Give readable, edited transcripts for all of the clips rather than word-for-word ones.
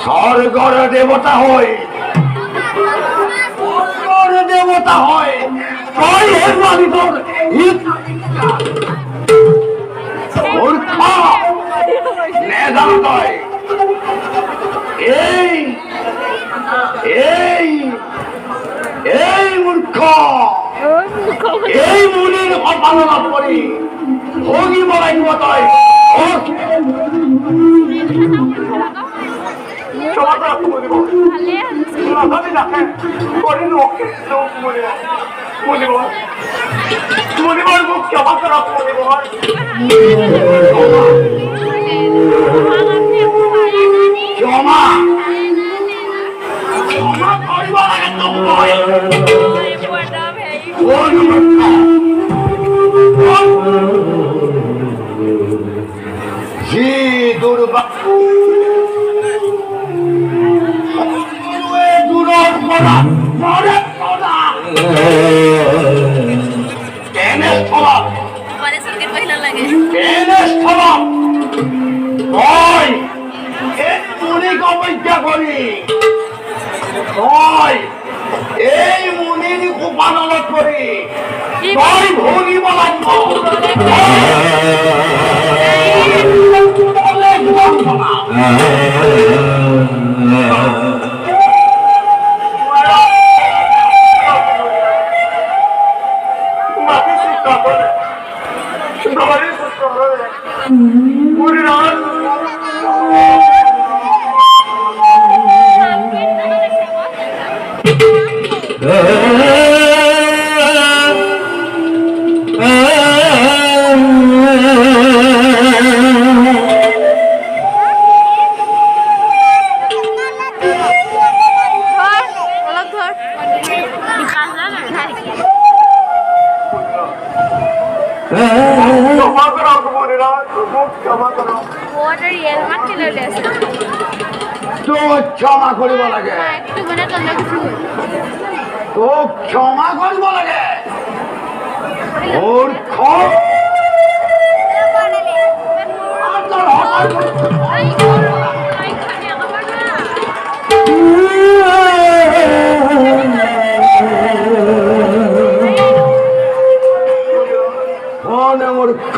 স্বর্গর দেবতা হয়, স্বর্গর দেবতা হয়, তাই এর মানে তোর মূর্খ মেধান্ত। এই এই এই মূর্খ, এই মুনির অপালনা করি ভোগী বলাই মতয় মনিবর মুখ ক্ষমা করা মনিবর। ক্ষমা ক্ষমা করিব লাগে তোমায়। জি দুর্ভাগ্য দুরর্পণা মরে পড়া কেনে স্থলা কেনে স্থলা হয় এই মুনিক অপেক্ষা করি হয় এই মুনির উপাননা করি তই ভোগিব লাগিব। ক্ষমা করিব লাগে, তো ক্ষমা করিব লাগে মূর্খ। মূর্খ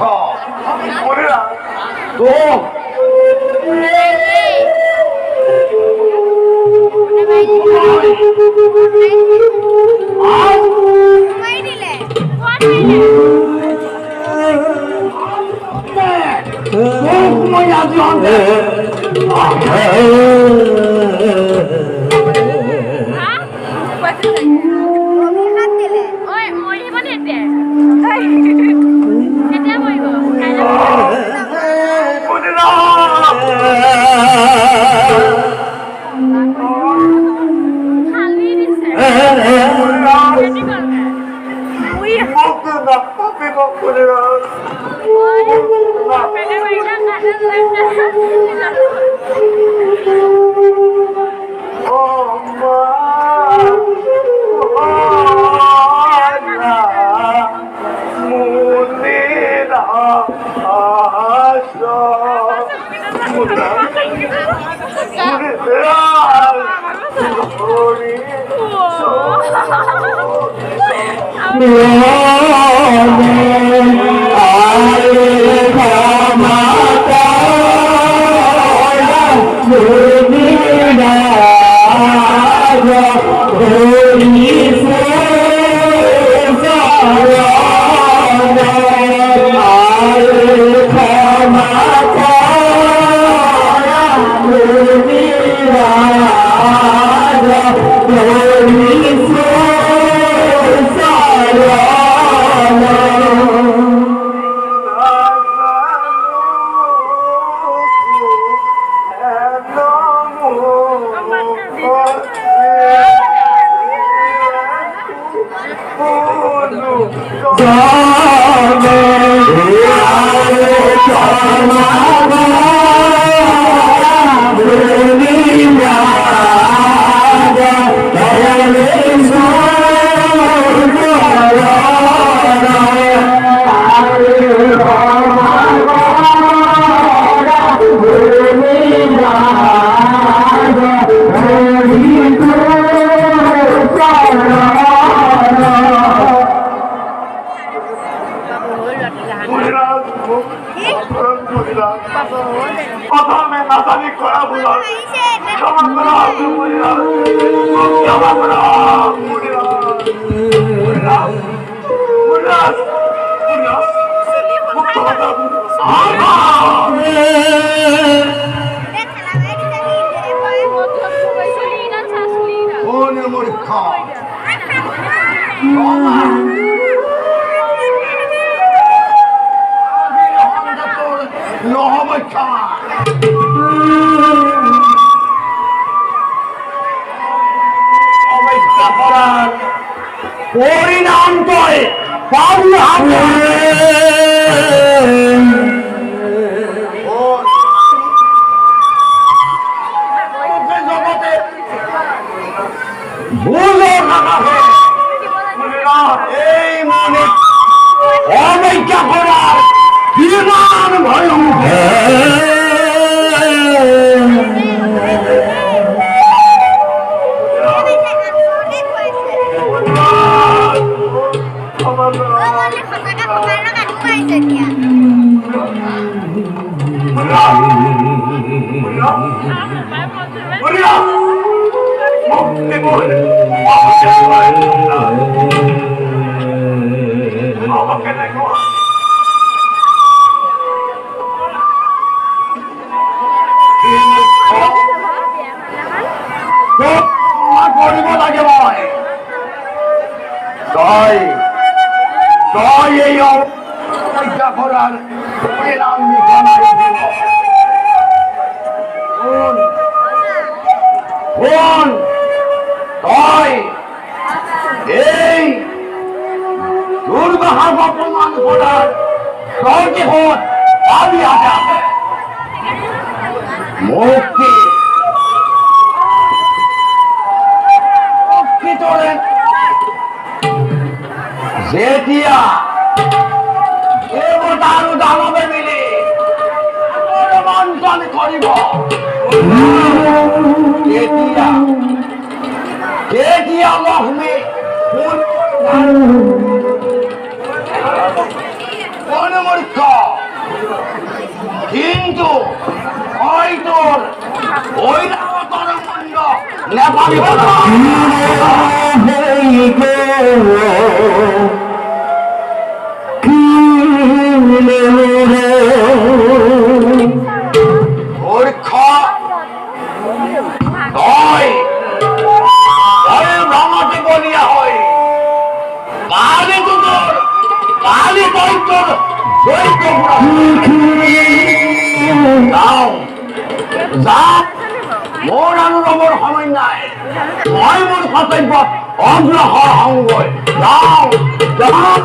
তো পরিণাম করে জগতে এই মনে অবৈজ্ঞা করার বিমান ভয়ঙ্কর করিব লাগে ভয় জয় জয় এই অবৈজ্ঞা করার পরিণাম এই দুর্গহার অপমান করার সহজে হোক দাবি আছে মুক্তি মুক্তি তোলেন যেতিয়া দেবতার দানবে মিলে মন্থন করিব তেতিয়া লক্ষ্মী মূর্খ কিন্তু হয়তো ওই তরমুণ্ড নেপালি মূর্খ রঙটি বলিয়া হয় কালী তোর কালী দৈত্যর যাও যাও মোর অনুরমর সময় নাই মই মোর কর্তব্য অগ্রসর হওঁ যাও যাও